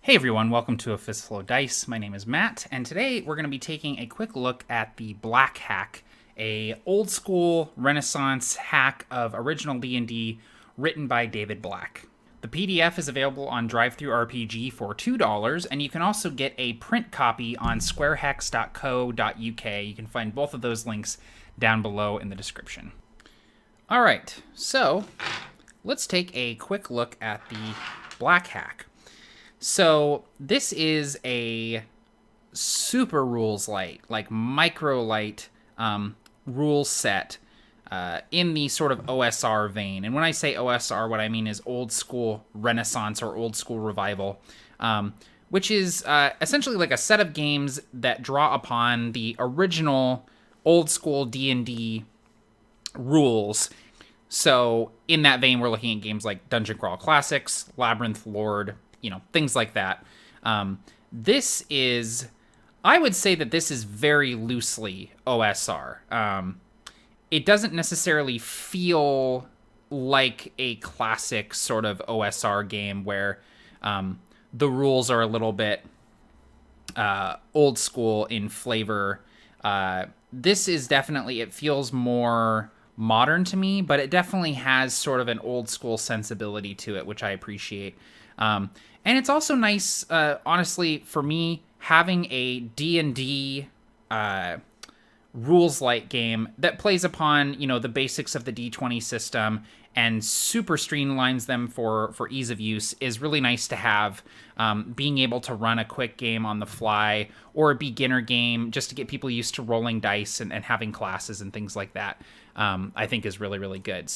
Hey everyone, welcome to A Fistful of Dice. My name is Matt, and today we're going to be taking a quick look at the Black Hack, a old school Renaissance hack of original D&D written by David Black. The PDF is available on DriveThruRPG for $2, and you can also get a print copy on squarehex.co.uk. You can find both of those links down below in the description. All right, so let's take a quick look at the Black Hack. So this is a super rules-lite, like micro-lite rule set in the sort of OSR vein. And when I say OSR, what I mean is old school Renaissance or old school revival, which is essentially like a set of games that draw upon the original old school D&D rules. So in that vein, we're looking at games like Dungeon Crawl Classics, Labyrinth Lord, things like that. This is, I would say that this is very loosely OSR. It doesn't necessarily feel like a classic sort of OSR game where the rules are a little bit old school in flavor. This is definitely, it feels more modern to me, but it definitely has sort of an old school sensibility to it, which I appreciate. And it's also nice, honestly, for me, having a D&D rules-lite game that plays upon, the basics of the D20 system and super streamlines them for ease of use is really nice to have. Being able to run a quick game on the fly or a beginner game just to get people used to rolling dice and having classes and things like that, I think is really, really good.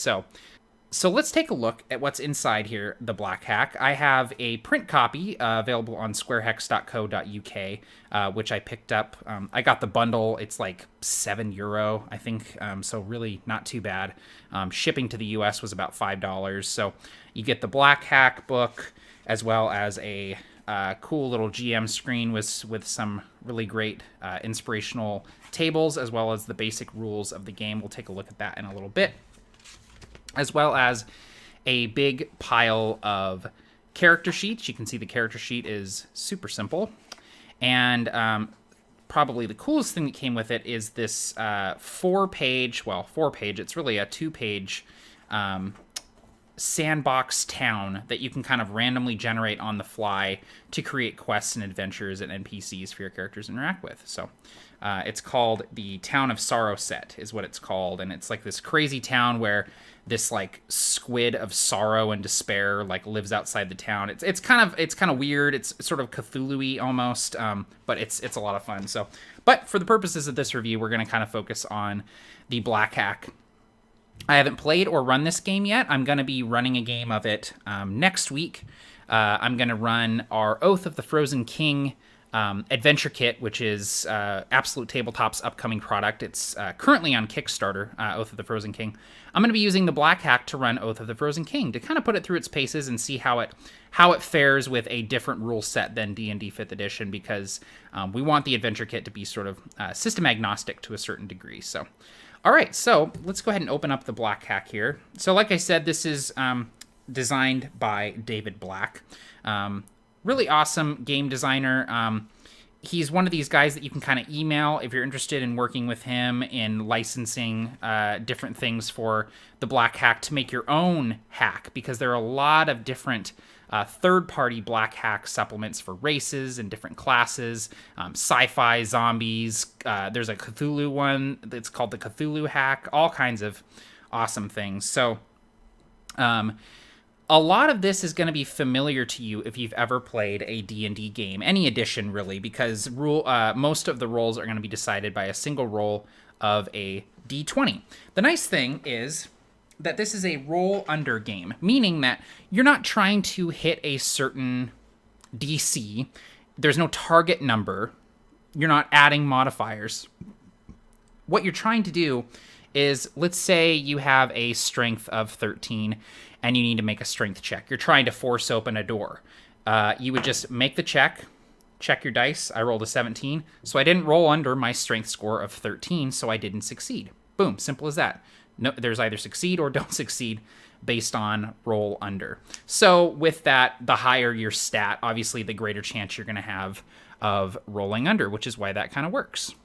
So let's take a look at what's inside here, the Black Hack. I have a print copy available on squarehex.co.uk, which I picked up. I got the bundle. It's like €7, I think, so really not too bad. Shipping to the US was about $5. So you get the Black Hack book as well as a cool little GM screen with some really great inspirational tables as well as the basic rules of the game. We'll take a look at that in a little bit, as well as a big pile of character sheets. You can see the character sheet is super simple. And probably the coolest thing that came with it is this four-page, it's really a two-page sandbox town that you can kind of randomly generate on the fly to create quests and adventures and NPCs for your characters to interact with. So it's called the Town of Sorrow Set is what it's called. And it's like this crazy town where this like squid of sorrow and despair like lives outside the town. It's kind of weird. It's sort of Cthulhu-y almost, but it's a lot of fun. So, but for the purposes of this review, we're going to kind of focus on the Black Hack. I haven't played or run this game yet. I'm going to be running a game of it next week. I'm going to run our Oath of the Frozen King adventure kit, which is Absolute Tabletop's upcoming product. It's currently on Kickstarter, Oath of the Frozen King. I'm going to be using the Black Hack to run Oath of the Frozen King to kind of put it through its paces and see how it fares with a different rule set than D&D 5th edition, because we want the adventure kit to be sort of system agnostic to a certain degree. So, all right, so let's go ahead and open up the Black Hack here. So like I said, this is designed by David Black. Really awesome game designer. He's one of these guys that you can kind of email if you're interested in working with him in licensing different things for the Black Hack to make your own hack, because there are a lot of different third-party Black Hack supplements for races and different classes, sci-fi, zombies. There's a Cthulhu one that's called the Cthulhu Hack, all kinds of awesome things. So a lot of this is going to be familiar to you if you've ever played a D&D game, any edition really, because most of the rolls are going to be decided by a single roll of a D20. The nice thing is that this is a roll under game, meaning that you're not trying to hit a certain DC. There's no target number. You're not adding modifiers. What you're trying to do is, let's say you have a strength of 13 and you need to make a strength check. You're trying to force open a door. You would just make the check your dice. I rolled a 17, so I didn't roll under my strength score of 13, so I didn't succeed. Boom, simple as that. no, there's either succeed or don't succeed based on roll under. So with that, the higher your stat, obviously the greater chance you're going to have of rolling under, which is why that kind of works.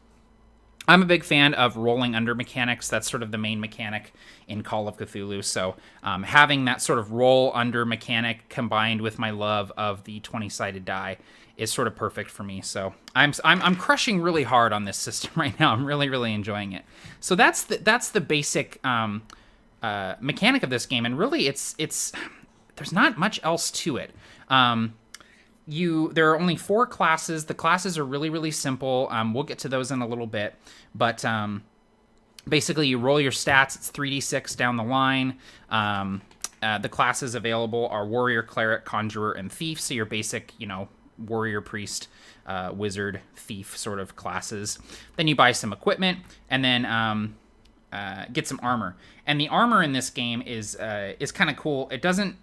I'm a big fan of rolling under mechanics. That's sort of the main mechanic in Call of Cthulhu. So having that sort of roll under mechanic combined with my love of the 20-sided die is sort of perfect for me. So I'm crushing really hard on this system right now. I'm really enjoying it. So that's the basic mechanic of this game, and really it's there's not much else to it. There are only 4 classes. The classes are really simple. We'll get to those in a little bit, but basically you roll your stats. It's 3d6 down the line. The classes available are warrior, cleric, conjurer, and thief. So your basic, warrior, priest, wizard, thief sort of classes. Then you buy some equipment, and then get some armor. And the armor in this game is kind of cool. It doesn't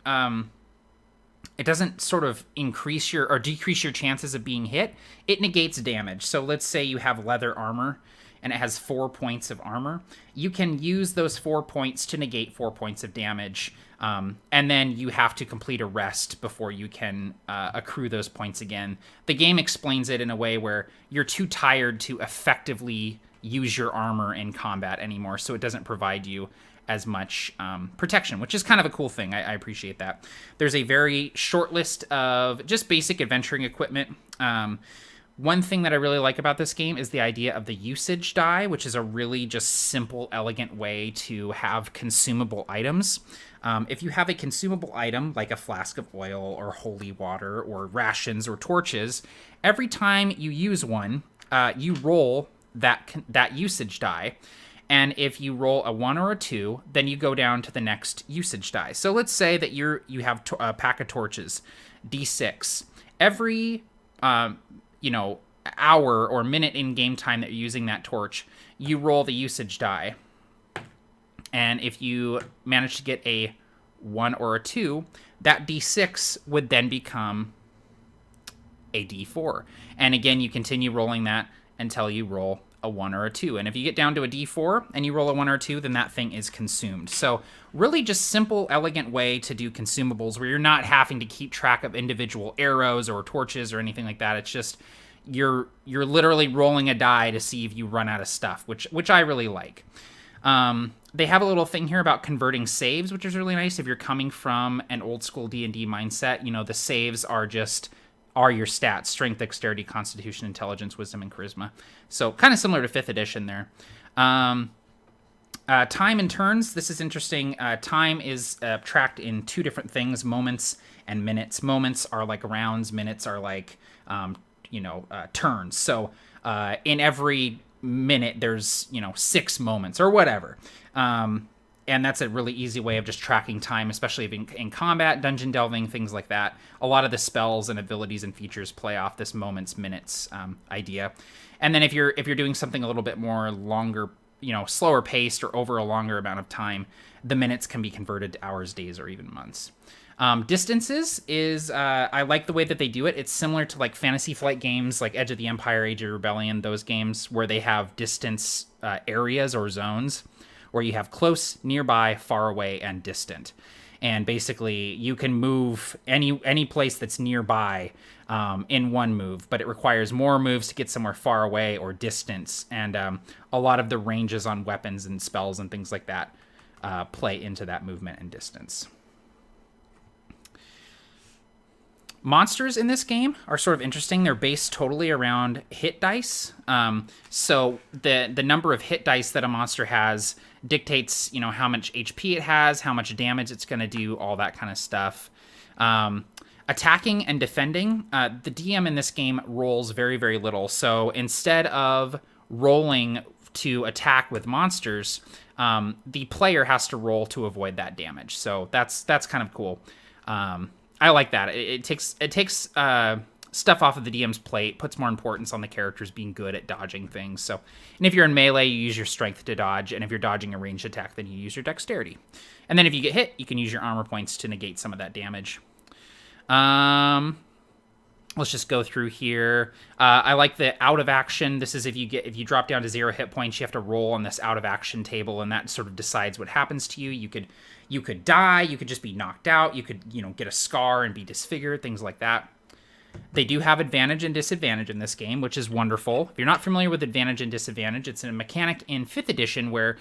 sort of increase your or decrease your chances of being hit. It negates damage. So let's say you have leather armor and it has 4 points of armor. You can use those 4 points to negate 4 points of damage. And then you have to complete a rest before you can accrue those points again. The game explains it in a way where you're too tired to effectively use your armor in combat anymore, so it doesn't provide you as much protection, which is kind of a cool thing. I appreciate that. There's a very short list of just basic adventuring equipment. One thing that I really like about this game is the idea of the usage die, which is a really just simple, elegant way to have consumable items. If you have a consumable item, like a flask of oil or holy water or rations or torches, every time you use one, you roll that usage die. And if you roll a 1 or a 2, then you go down to the next usage die. So let's say that you have a pack of torches, D6. Every hour or minute in game time that you're using that torch, you roll the usage die. And if you manage to get a 1 or a 2, that D6 would then become a D4. And again, you continue rolling that until you roll a 1 or a 2. And if you get down to a D4 and you roll a 1 or a 2, then that thing is consumed. So really just simple, elegant way to do consumables where you're not having to keep track of individual arrows or torches or anything like that. It's just you're literally rolling a die to see if you run out of stuff, which I really like. They have a little thing here about converting saves, which is really nice. If you're coming from an old school D&D mindset, the saves are your stats: strength, dexterity, constitution, intelligence, wisdom, and charisma. So kind of similar to 5th edition there. Time and turns. This is interesting. Time is tracked in 2 different things: moments and minutes. Moments are like rounds. Minutes are like turns. So in every minute there's 6 moments or whatever. And that's a really easy way of just tracking time, especially in combat, dungeon delving, things like that. A lot of the spells and abilities and features play off this moments, minutes idea. And then if you're doing something a little bit more longer, slower paced or over a longer amount of time, the minutes can be converted to hours, days, or even months. Distances is, I like the way that they do it. It's similar to like Fantasy Flight games like Edge of the Empire, Age of Rebellion, those games where they have distance areas or zones, where you have close, nearby, far away, and distant. And basically, you can move any place that's nearby in one move, but it requires more moves to get somewhere far away or distance. And a lot of the ranges on weapons and spells and things like that play into that movement and distance. Monsters in this game are sort of interesting. They're based totally around hit dice. So the number of hit dice that a monster has dictates, how much HP it has, how much damage it's going to do, all that kind of stuff. Attacking and defending, the DM in this game rolls very, very little. So instead of rolling to attack with monsters, the player has to roll to avoid that damage. So that's kind of cool. I like that. It takes stuff off of the DM's plate, puts more importance on the characters being good at dodging things. So, and if you're in melee, you use your strength to dodge, and if you're dodging a ranged attack, then you use your dexterity. And then if you get hit, you can use your armor points to negate some of that damage. Let's just go through here. I like the out of action. This is if you drop down to 0 hit points, you have to roll on this out of action table, and that sort of decides what happens to you. You could die, you could just be knocked out, you could get a scar and be disfigured, things like that. They do have advantage and disadvantage in this game, which is wonderful. If you're not familiar with advantage and disadvantage, it's a mechanic in 5th edition where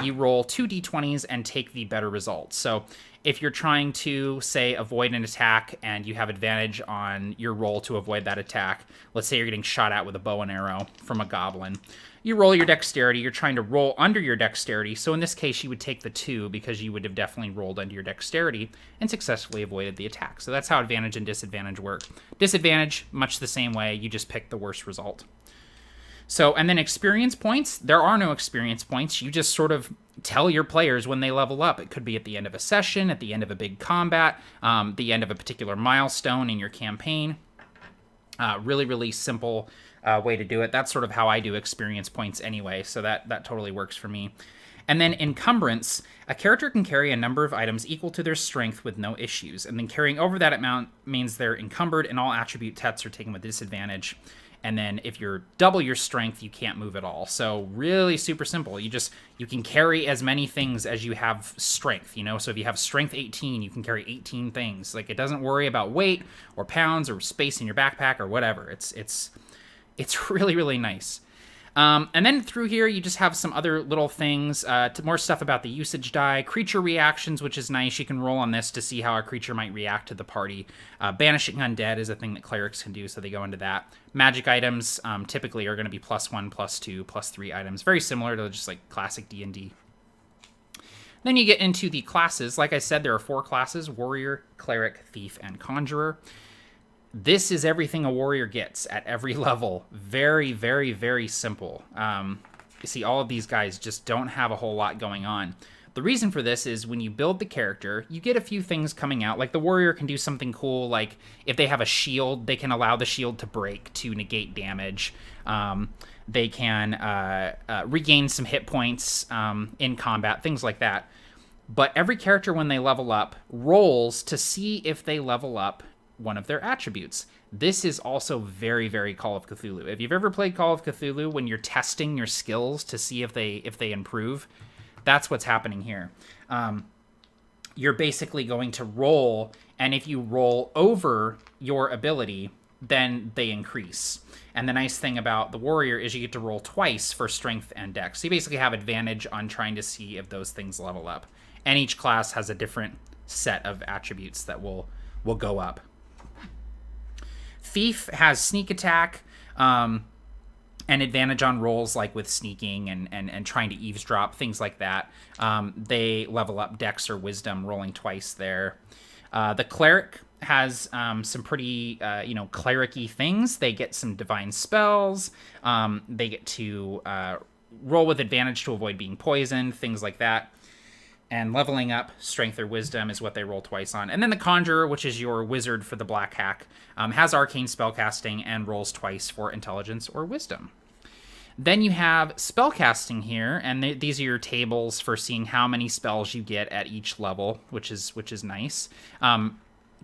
you roll 2 d20s and take the better results. So if you're trying to, say, avoid an attack and you have advantage on your roll to avoid that attack, let's say you're getting shot at with a bow and arrow from a goblin, you roll your dexterity, you're trying to roll under your dexterity, so in this case you would take the 2 because you would have definitely rolled under your dexterity and successfully avoided the attack. So that's how advantage and disadvantage work. Disadvantage, much the same way, you just pick the worst result. So, and then experience points, there are no experience points, you just sort of tell your players when they level up. It could be at the end of a session, at the end of a big combat, the end of a particular milestone in your campaign. Really, really simple way to do it. That's sort of how I do experience points anyway, so that totally works for me. And then encumbrance, a character can carry a number of items equal to their strength with no issues, and then carrying over that amount means they're encumbered and all attribute tests are taken with disadvantage. And then if you're double your strength, you can't move at all. So really super simple. You can carry as many things as you have strength, So if you have strength 18, you can carry 18 things. Like, it doesn't worry about weight or pounds or space in your backpack or whatever. It's really, really nice. And then through here, you just have some other little things, more stuff about the usage die, creature reactions, which is nice. You can roll on this to see how a creature might react to the party. Banishing undead is a thing that clerics can do, so they go into that. Magic items typically are going to be +1, +2, +3 items, very similar to just like classic D&D. Then you get into the classes. Like I said, there are 4 classes: warrior, cleric, thief, and conjurer. This is everything a warrior gets at every level. Very, very, very simple. You see, all of these guys just don't have a whole lot going on. The reason for this is when you build the character, you get a few things coming out. Like the warrior can do something cool, like if they have a shield, they can allow the shield to break to negate damage. They can regain some hit points in combat, things like that. But every character, when they level up, rolls to see if they level up one of their attributes. This is also very, very Call of Cthulhu. If you've ever played Call of Cthulhu, when you're testing your skills to see if they improve, that's what's happening here. You're basically going to roll, and if you roll over your ability, then they increase. And the nice thing about the warrior is you get to roll twice for strength and dex. So you basically have advantage on trying to see if those things level up. And each class has a different set of attributes that will go up. Thief has sneak attack, and advantage on rolls like with sneaking and trying to eavesdrop, things like that. They level up dex or wisdom, rolling twice there. The cleric has some pretty, cleric-y things. They get some divine spells. They get to roll with advantage to avoid being poisoned, things like that. And leveling up strength or wisdom is what they roll twice on. And then the conjurer, which is your wizard for the black hack, has arcane spellcasting and rolls twice for intelligence or wisdom. Then you have spellcasting here, and these are your tables for seeing how many spells you get at each level, which is nice.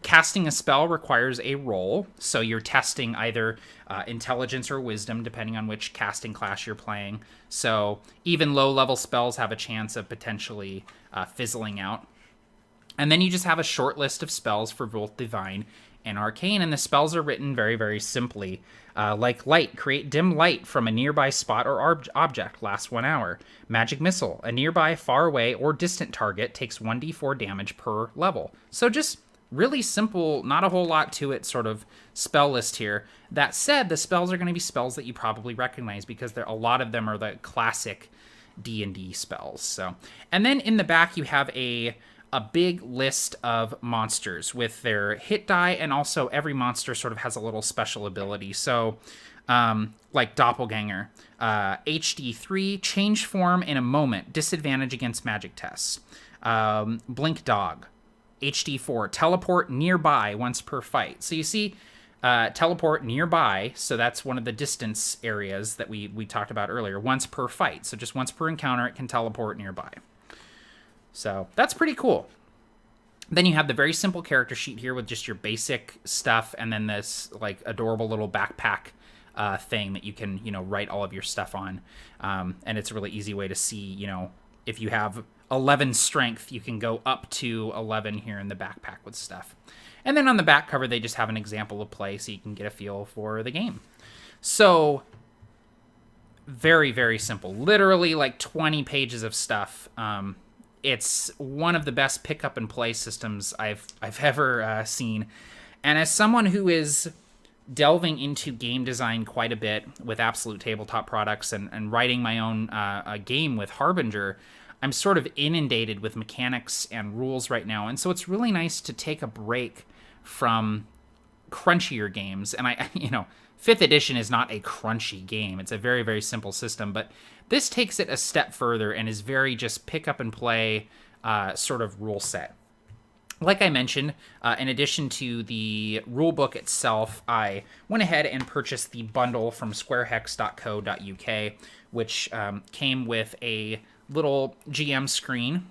Casting a spell requires a roll, so you're testing either intelligence or wisdom, depending on which casting class you're playing. So even low-level spells have a chance of potentially fizzling out. And then you just have a short list of spells for both divine and arcane, and the spells are written very, very simply. Like light, create dim light from a nearby spot or object, lasts 1 hour. Magic missile, a nearby, far away, or distant target takes 1d4 damage per level. So just really simple, not a whole lot to it sort of spell list here. That said, the spells are going to be spells that you probably recognize because a lot of them are the classic D&D spells. So, and then in the back you have a big list of monsters with their hit die, and also every monster sort of has a little special ability. So, like Doppelganger, HD3, change form in a moment, disadvantage against magic tests. Blink Dog, HD4, teleport nearby once per fight. So you see, teleport nearby, so that's one of the distance areas that we talked about earlier, once per fight. So just once per encounter, it can teleport nearby. So that's pretty cool. Then you have the very simple character sheet here with just your basic stuff, and then this like adorable little backpack thing that you can, write all of your stuff on. And it's a really easy way to see, if you have 11 strength, you can go up to 11 here in the backpack with stuff. And then on the back cover, they just have an example of play so you can get a feel for the game. So very, very simple. Literally like 20 pages of stuff. It's one of the best pick up and play systems I've ever seen. And as someone who is delving into game design quite a bit with Absolute Tabletop Products and writing my own game with Harbinger, I'm sort of inundated with mechanics and rules right now. And so it's really nice to take a break from crunchier games. And I 5th edition is not a crunchy game. It's a very, very simple system, but this takes it a step further and is very just pick up and play sort of rule set. Like I mentioned, in addition to the rulebook itself, I went ahead and purchased the bundle from squarehex.co.uk, which came with a little GM screen,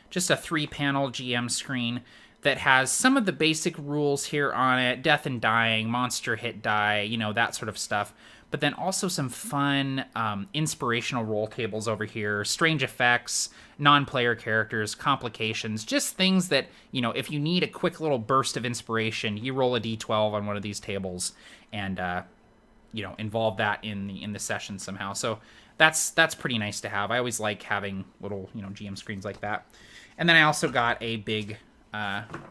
just a 3-panel GM screen that has some of the basic rules here on it, death and dying, monster hit die, that sort of stuff. But then also some fun inspirational roll tables over here, strange effects, non-player characters, complications, just things that, if you need a quick little burst of inspiration, you roll a d12 on one of these tables and, involve that in the session somehow. So that's pretty nice to have. I always like having little, GM screens like that. And then I also got a big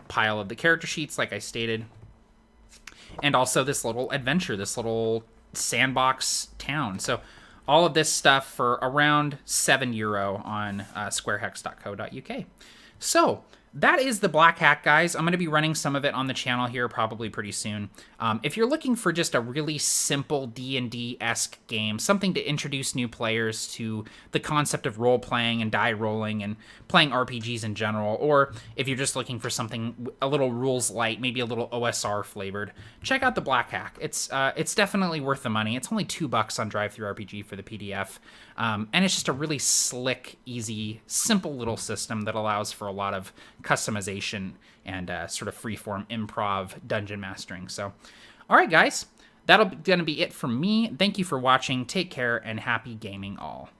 pile of the character sheets, like I stated, and also this little adventure, this little sandbox town. So all of this stuff for around €7 on squarehex.co.uk. So that is the Black Hack, guys. I'm going to be running some of it on the channel here probably pretty soon. If you're looking for just a really simple D&D-esque game, something to introduce new players to the concept of role-playing and die rolling and playing RPGs in general, or if you're just looking for something a little rules-lite, maybe a little OSR flavored, check out the Black Hack. It's definitely worth the money. It's only $2 on DriveThruRPG for the PDF, and it's just a really slick, easy, simple little system that allows for a lot of customization and sort of freeform improv dungeon mastering. So, all right, guys, that'll gonna be it from me. Thank you for watching. Take care and happy gaming all.